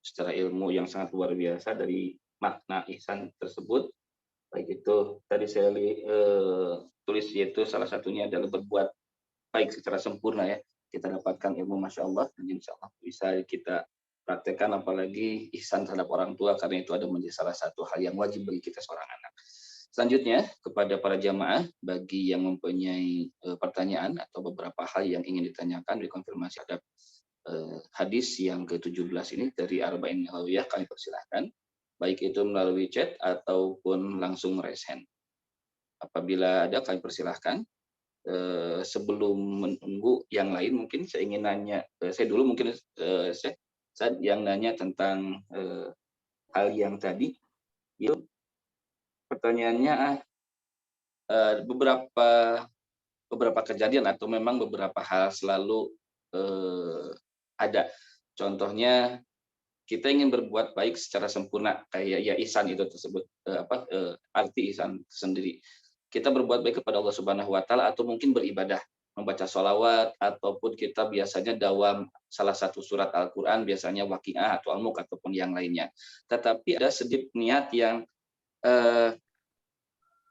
secara ilmu yang sangat luar biasa dari makna ihsan tersebut. Baik itu tadi saya tulis, yaitu salah satunya adalah berbuat baik secara sempurna ya. Kita dapatkan ilmu Masya Allah, dan insya Allah bisa kita praktekkan, apalagi ihsan terhadap orang tua, karena itu ada menjadi salah satu hal yang wajib bagi kita seorang anak. Selanjutnya, kepada para jamaah, bagi yang mempunyai pertanyaan atau beberapa hal yang ingin ditanyakan, dikonfirmasi terhadap hadis yang ke-17 ini dari Arba'in Nawawiyah, kami persilahkan, baik itu melalui chat ataupun langsung raise hand. Apabila ada, kami persilahkan. Sebelum menunggu yang lain, mungkin saya ingin nanya, saya dulu mungkin saya yang nanya tentang hal yang tadi. Yuk, pertanyaannya beberapa kejadian atau memang beberapa hal selalu ada. Contohnya kita ingin berbuat baik secara sempurna, kayak ya ihsan itu tersebut, arti ihsan sendiri. Kita berbuat baik kepada Allah Subhanahu wa taala, atau mungkin beribadah, membaca sholawat, ataupun kita biasanya dawam salah satu surat Al-Qur'an, biasanya Waqiah atau Al-Mulk ataupun yang lainnya. Tetapi ada sedikit niat yang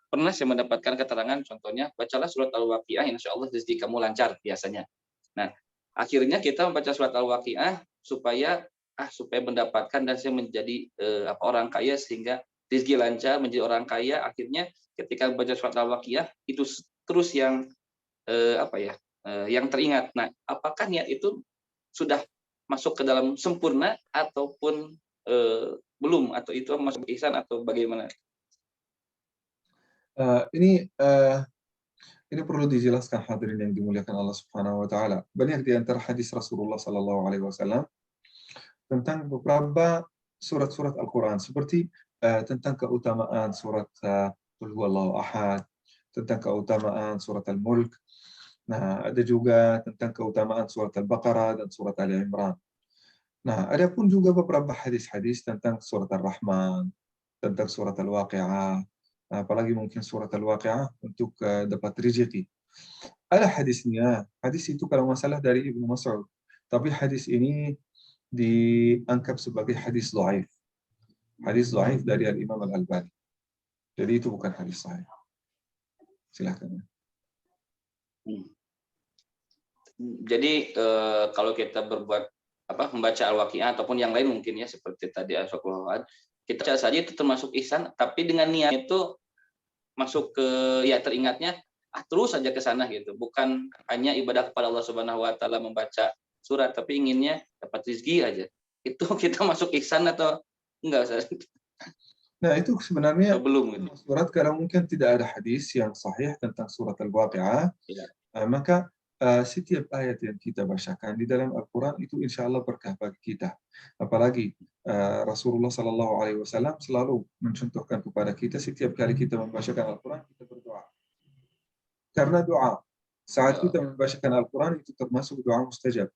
pernah saya mendapatkan keterangan, contohnya bacalah surat Al-Waqiah, insya Allah rezeki kamu lancar biasanya. Nah, akhirnya kita membaca surat Al-Waqiah supaya mendapatkan dan saya menjadi orang kaya, sehingga rezeki lancar, menjadi orang kaya. Akhirnya ketika membaca surat Al-Waqiah itu terus yang yang teringat. Nah, apakah niat itu sudah masuk ke dalam sempurna ataupun belum, atau itu masuk ihsan atau bagaimana? Ini perlu dijelaskan, hadirin yang dimuliakan Allah Subhanahu wa taala. Banyak di antara hadis Rasulullah sallallahu alaihi wasallam tentang beberapa surat-surat Al-Qur'an, seperti tentang keutamaan surat Qul Huwallahu Ahad, tentang keutamaan surat Al-Mulk. Nah, ada juga tentang keutamaan surat Al-Baqarah dan surat Ali Imran. Nah, ada pun juga beberapa hadis-hadis tentang surat Ar-Rahman, tentang surat Al-Waqi'ah, apalagi mungkin surat Al-Waqi'ah untuk dapat rezeki. Ada hadisnya. Hadis itu kalau masalah dari Ibnu Mas'ud, tapi hadis ini dianggap sebagai hadis dhaif. Hadis dhaif dari Al-Imam Al-Albani. Jadi itu bukan hadis sahih. Silakan. Jadi kalau kita membaca Al-Waqi'ah ataupun yang lain mungkin ya, seperti tadi Al-Waqi'ah, kita baca saja itu termasuk ihsan, tapi dengan niat itu masuk ke, ya teringatnya terus saja ke sana gitu, bukan hanya ibadah kepada Allah Subhanahu wa taala membaca surat, tapi inginnya dapat rezeki aja. Itu kita masuk ihsan atau enggak, Ustaz? Nah, itu sebenarnya belum gitu. Surat, kalau mungkin tidak ada hadis yang sahih tentang surat Al-Waqi'ah, ya. Maka setiap ayat yang kita bacakan di dalam Al-Quran itu insya Allah berkah bagi kita. Apalagi Rasulullah SAW selalu mencontohkan kepada kita, setiap kali kita membacakan Al-Quran, kita berdoa. Karena doa, saat kita membacakan Al-Quran itu termasuk doa mustajab.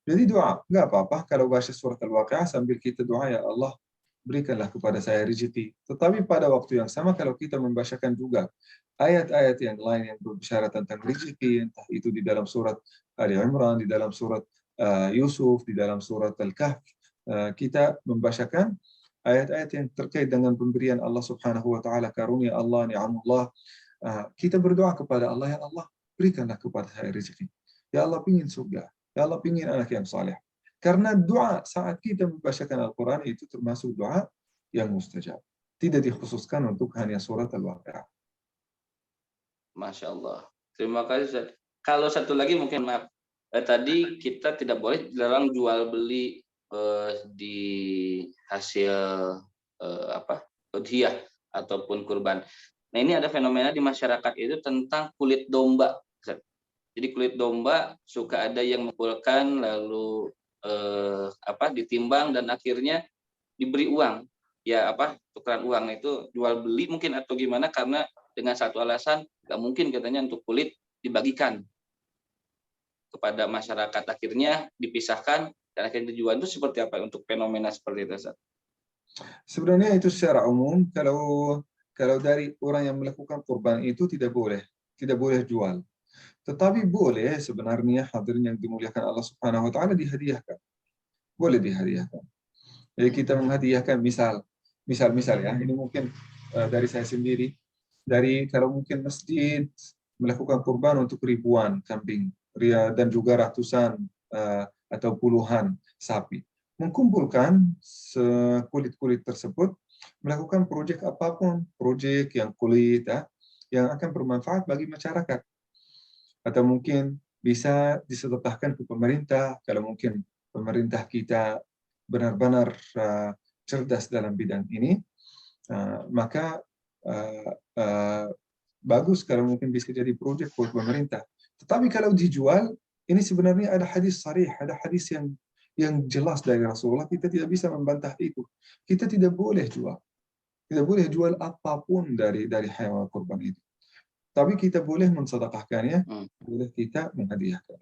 Jadi doa, nggak apa-apa kalau baca surat Al-Waqi'ah sambil kita doa, ya Allah, berikanlah kepada saya rezeki. Tetapi pada waktu yang sama, kalau kita membacakan juga ayat-ayat yang lain yang berbicara tentang rezeki, entah itu di dalam surat Ali Imran, di dalam surat Yusuf, di dalam surat Al-Kahf, kita membacakan ayat-ayat yang terkait dengan pemberian Allah Subhanahu wa taala, karunia Allah, ni'amullah. Kita berdoa kepada Allah, ya Allah, berikanlah kepada saya rezeki. Ya Allah, pingin surga. Ya Allah, pingin anak yang saleh. Karena doa saat kita membacakan Al-Quran itu termasuk doa yang mustajab. Tidak dikhususkan untuk hanya surat Al-Waqi'ah. Masya Allah. Terima kasih, Ustaz. Kalau satu lagi mungkin, maaf, tadi kita tidak boleh dilarang jual beli di hasil udhiyah ataupun kurban. Nah, ini ada fenomena di masyarakat itu tentang kulit domba, Ustaz. Jadi kulit domba suka ada yang mengumpulkan lalu ditimbang dan akhirnya diberi uang, ya tukeran uang itu jual beli mungkin atau gimana, karena dengan satu alasan nggak mungkin katanya untuk kulit dibagikan kepada masyarakat, akhirnya dipisahkan dan akhirnya dijual. Itu seperti apa untuk fenomena seperti itu, Ustaz? Sebenarnya itu secara umum, kalau dari orang yang melakukan kurban itu tidak boleh jual. Tetapi boleh sebenarnya, hadirin yang dimuliakan Allah Subhanahu wa taala, dihadiahkan. Boleh dihadiahkan. Jadi kita menghadiahkan, misal ya, ini mungkin dari saya sendiri, kalau mungkin masjid melakukan kurban untuk ribuan kambing dan juga ratusan atau puluhan sapi, mengumpulkan kulit-kulit tersebut, melakukan proyek apapun, proyek yang kulit yang akan bermanfaat bagi masyarakat, atau mungkin bisa disedekahkan ke pemerintah kalau mungkin pemerintah kita benar-benar cerdas dalam bidang ini, maka bagus kalau mungkin bisa jadi proyek buat pemerintah. Tetapi kalau dijual, ini sebenarnya ada hadis sharih, ada hadis yang jelas dari Rasulullah, kita tidak bisa membantah itu. Kita tidak boleh jual apapun dari hewan kurban itu. Tapi kita boleh mensedekahkannya, boleh kita menghadiahkan.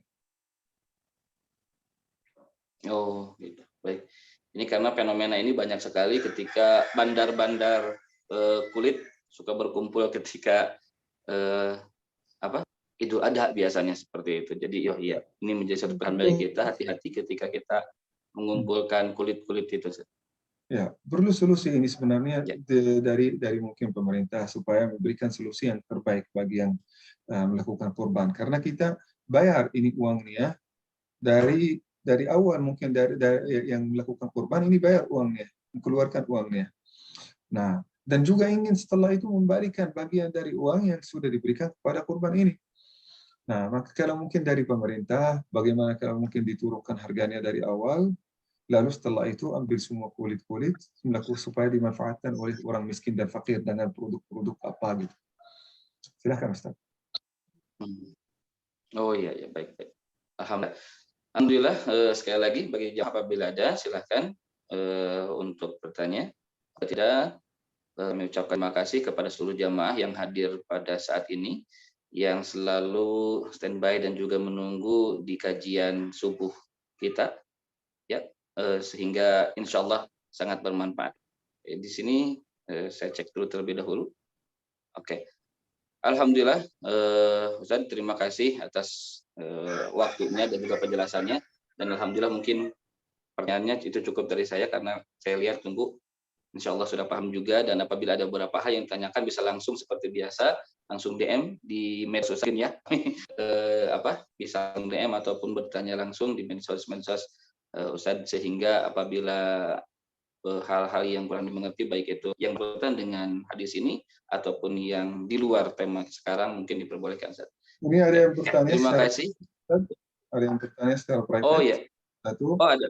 Oh, gitu. Baik. Ini karena fenomena ini banyak sekali ketika bandar-bandar kulit suka berkumpul ketika Idul Adha biasanya seperti itu. Jadi iya, ini menjadi satu perhatian bagi kita, hati-hati ketika kita mengumpulkan kulit-kulit itu. Ya, perlu solusi ini sebenarnya dari mungkin pemerintah supaya memberikan solusi yang terbaik bagi yang melakukan kurban. Karena kita bayar ini uangnya dari awal, mungkin dari yang melakukan kurban ini bayar uangnya, mengeluarkan uangnya. Nah, dan juga ingin setelah itu memberikan bagian dari uang yang sudah diberikan kepada kurban ini. Nah, maka kalau mungkin dari pemerintah, bagaimana kalau mungkin diturunkan harganya dari awal, lalu setelah itu ambil semua kulit-kulit supaya dimanfaatkan oleh orang miskin dan fakir dengan produk-produk apa gitu. Silakan Ustaz. Oh iya, baik. Alhamdulillah, sekali lagi bagi jamaah apabila ada silakan untuk bertanya. Tidak, mengucapkan terima kasih kepada seluruh jamaah yang hadir pada saat ini, yang selalu standby dan juga menunggu di kajian subuh kita, ya, sehingga insya Allah sangat bermanfaat. Di sini saya cek dulu terlebih dahulu. Oke. Alhamdulillah, Ustaz, terima kasih atas waktunya dan juga penjelasannya. Dan alhamdulillah mungkin pertanyaannya itu cukup dari saya karena saya lihat insya Allah sudah paham juga. Dan apabila ada beberapa hal yang ditanyakan bisa langsung seperti biasa, langsung DM di medsos ya, bisa DM ataupun bertanya langsung di medsos Ustaz, sehingga apabila hal-hal yang kurang dimengerti, baik itu yang berkaitan dengan hadis ini ataupun yang di luar tema sekarang, mungkin diperbolehkan, Ustaz. Ini ada yang bertanya. Terima kasih. Ada yang bertanya secara private. Oh iya. Ada.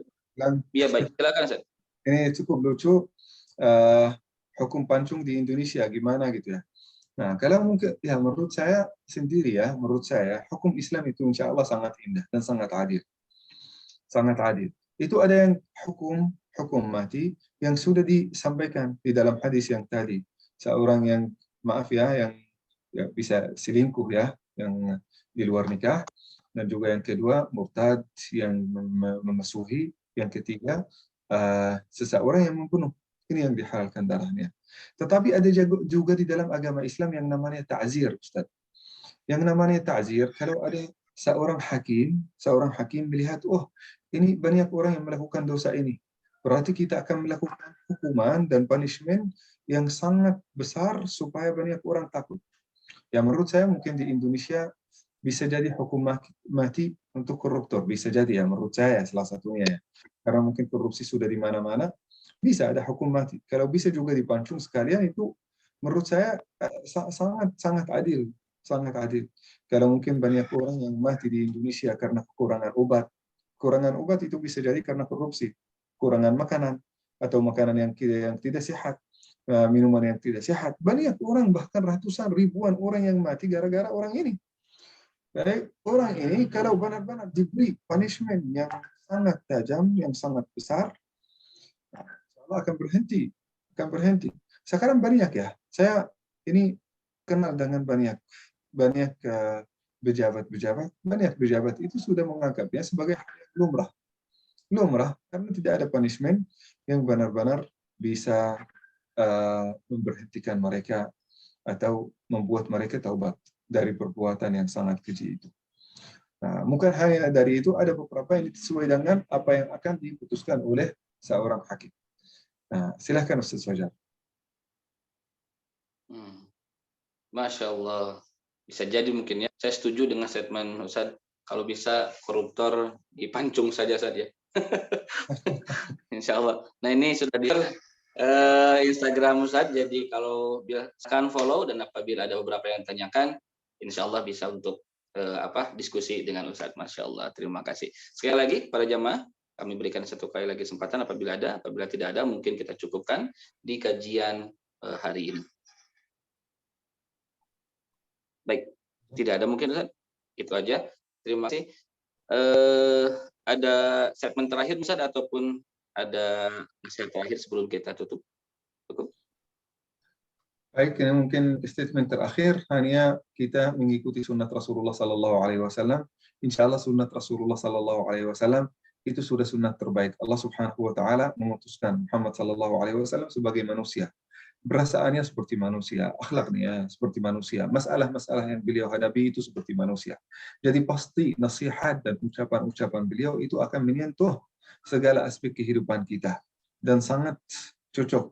Iya, baik. Silakan, Ustaz. Ini cukup lucu. Hukum pancung di Indonesia gimana gitu ya. Nah, kalau mungkin ya menurut saya sendiri ya, hukum Islam itu insya Allah sangat indah dan sangat adil. Sangat adil. Itu ada yang hukum mati yang sudah disampaikan di dalam hadis yang tadi. Seorang yang yang bisa selingkuh ya, yang di luar nikah, dan juga yang kedua murtad yang memusuhi, yang ketiga seseorang yang membunuh. Ini yang dihalalkan darahnya. Tetapi ada juga di dalam agama Islam yang namanya ta'zir, Ustaz. Yang namanya ta'zir, kalau ada seorang hakim melihat, oh ini banyak orang yang melakukan dosa ini, berarti kita akan melakukan hukuman dan punishment yang sangat besar supaya banyak orang takut. Ya menurut saya mungkin di Indonesia bisa jadi hukum mati untuk koruptor, bisa jadi ya menurut saya salah satunya ya. Karena mungkin korupsi sudah di mana-mana, bisa ada hukum mati. Kalau bisa juga dipancung sekalian, itu menurut saya sangat adil, sangat adil. Kalau mungkin banyak orang yang mati di Indonesia karena kekurangan obat itu bisa jadi karena korupsi, kekurangan makanan atau makanan yang tidak sehat, minuman yang tidak sehat. Banyak orang, bahkan ratusan ribuan orang yang mati gara-gara orang ini. Baik, orang ini kalau benar-benar diberi punishment yang sangat tajam, yang sangat besar, nah, insya Allah akan berhenti. Sekarang banyak ya, saya ini kenal dengan banyak banyak pejabat itu sudah menganggapnya sebagai lumrah karena tidak ada punishment yang benar-benar bisa memberhentikan mereka atau membuat mereka taubat dari perbuatan yang sangat keji itu. Nah, bukan hanya dari itu, ada beberapa yang sesuai dengan apa yang akan diputuskan oleh seorang hakim. Nah, silahkan Ustaz Fajar. Masya Allah. Bisa jadi mungkin ya. Saya setuju dengan statement Ustaz. Kalau bisa koruptor dipancung saja. Insya Allah. Nah ini sudah di Instagram Ustaz. Jadi kalau silakan follow, dan apabila ada beberapa yang tanyakan, insya Allah bisa untuk diskusi dengan Ustaz. Masya Allah. Terima kasih. Sekali lagi para jamaah, kami berikan satu kali lagi kesempatan apabila ada. Apabila tidak ada, mungkin kita cukupkan di kajian hari ini. Baik, tidak ada mungkin Ustaz. Itu aja. Terima kasih. Ada segmen terakhir Ustaz ataupun ada nasihat terakhir sebelum kita tutup? Cukup? Baik, ini mungkin statement terakhir, hanya kita mengikuti sunnah Rasulullah Sallallahu Alaihi Wasallam. Insya Allah sunnah Rasulullah Sallallahu Alaihi Wasallam itu sudah sunnah terbaik. Allah Subhanahu Wa Taala memutuskan Muhammad Sallallahu Alaihi Wasallam sebagai manusia. Perasaannya seperti manusia, akhlaknya seperti manusia, masalah-masalah yang beliau hadapi itu seperti manusia. Jadi pasti nasihat dan ucapan-ucapan beliau itu akan menyentuh segala aspek kehidupan kita dan sangat cocok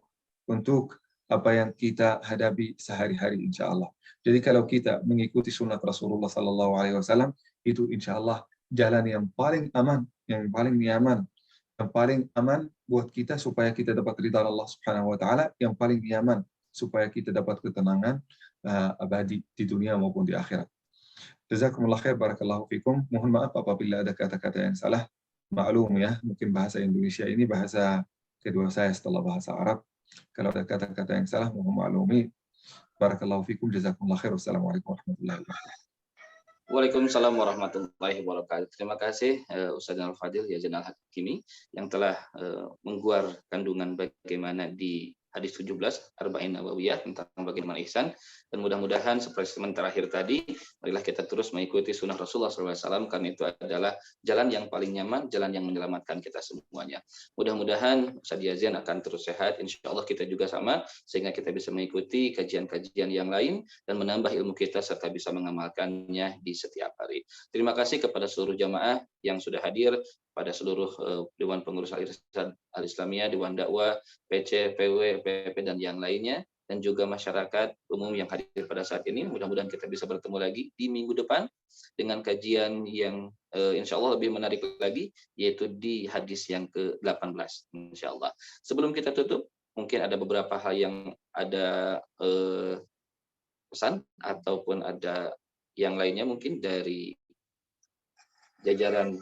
untuk apa yang kita hadapi sehari-hari insya Allah. Jadi kalau kita mengikuti sunnah Rasulullah Sallallahu Alaihi Wasallam itu insya Allah jalan yang paling aman, yang paling nyaman, yang paling aman buat kita supaya kita dapat ridha Allah Subhanahu Wa Taala, yang paling nyaman supaya kita dapat ketenangan abadi di dunia maupun di akhirat. Jazakumullah khair, barakallahu fikum. Mohon maaf apabila ada kata-kata yang salah. Maklum ya, mungkin bahasa Indonesia ini bahasa kedua saya setelah bahasa Arab. Kalau ada kata-kata yang salah, mohon maklumi. Barakallahu fikum, jazakumullah khair. Wassalamualaikum warahmatullahi wabarakatuh. Waalaikumsalam warahmatullahi wabarakatuh. Terima kasih Ustaz Al-Fadil Yazin Al-Hakimi yang telah mengguar kandungan bagaimana di hadis 17 Arba'in Nawawiyah tentang bagaimana ihsan, dan mudah-mudahan seperti terakhir tadi, marilah kita terus mengikuti sunnah Rasulullah SAW karena itu adalah jalan yang paling nyaman, jalan yang menyelamatkan kita semuanya. Mudah-mudahan Ustaz Yazin akan terus sehat, insya Allah kita juga sama, sehingga kita bisa mengikuti kajian-kajian yang lain dan menambah ilmu kita serta bisa mengamalkannya di setiap hari. Terima kasih kepada seluruh jamaah yang sudah hadir, pada seluruh Dewan Pengurus Al-Islamiyah, Dewan Dakwah, PC, PW, PP, dan yang lainnya, dan juga masyarakat umum yang hadir pada saat ini. Mudah-mudahan kita bisa bertemu lagi di minggu depan dengan kajian yang insya Allah lebih menarik lagi, yaitu di hadis yang ke-18 insya Allah. Sebelum kita tutup, mungkin ada beberapa hal yang ada pesan ataupun ada yang lainnya mungkin dari jajaran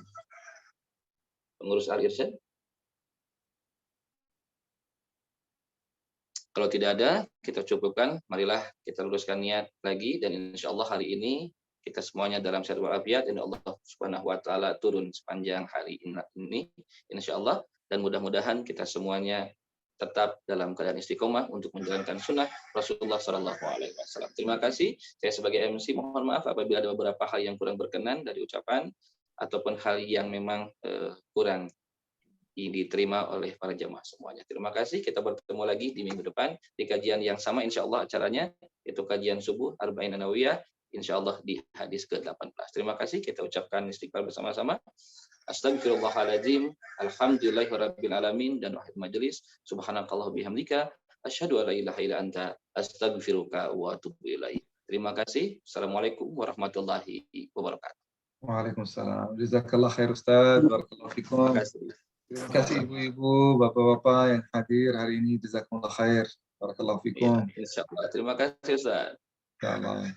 pengurus Al-Irsyad. Kalau tidak ada, kita cukupkan. Marilah kita luruskan niat lagi, dan insya Allah hari ini kita semuanya dalam sehat walafiat, dan Allah Subhanahu Wa Taala turun sepanjang hari ini, insya Allah. Dan mudah-mudahan kita semuanya tetap dalam keadaan istiqomah untuk menjalankan sunnah Rasulullah Sallallahu Alaihi Wasallam. Terima kasih. Saya sebagai MC mohon maaf apabila ada beberapa hal yang kurang berkenan dari ucapan ataupun hal yang memang kurang diterima oleh para jamaah semuanya. Terima kasih. Kita bertemu lagi di minggu depan di kajian yang sama insya Allah acaranya, itu kajian subuh Arba'in Nawawiyah insya Allah di hadis ke-18. Terima kasih. Kita ucapkan istighfar bersama-sama. Astagfirullahaladzim. Alhamdulillahirabbil alamin, dan wahid majelis. Subhanakallah bihamdika. Asyhadu an la ilaha illa anta astaghfiruka wa atubu ilaik. Terima kasih. Assalamualaikum warahmatullahi wabarakatuh. Waalaikumsalam. Jazakallah khair Ustaz. Barakallahu fikum. Terima kasih. Terima kasih ibu-ibu, bapak-bapak yang hadir hari ini. Jazakumullah khair. Barakallahu fikum. Ya, insya Allah. Terima kasih Ustaz. Insya Allah.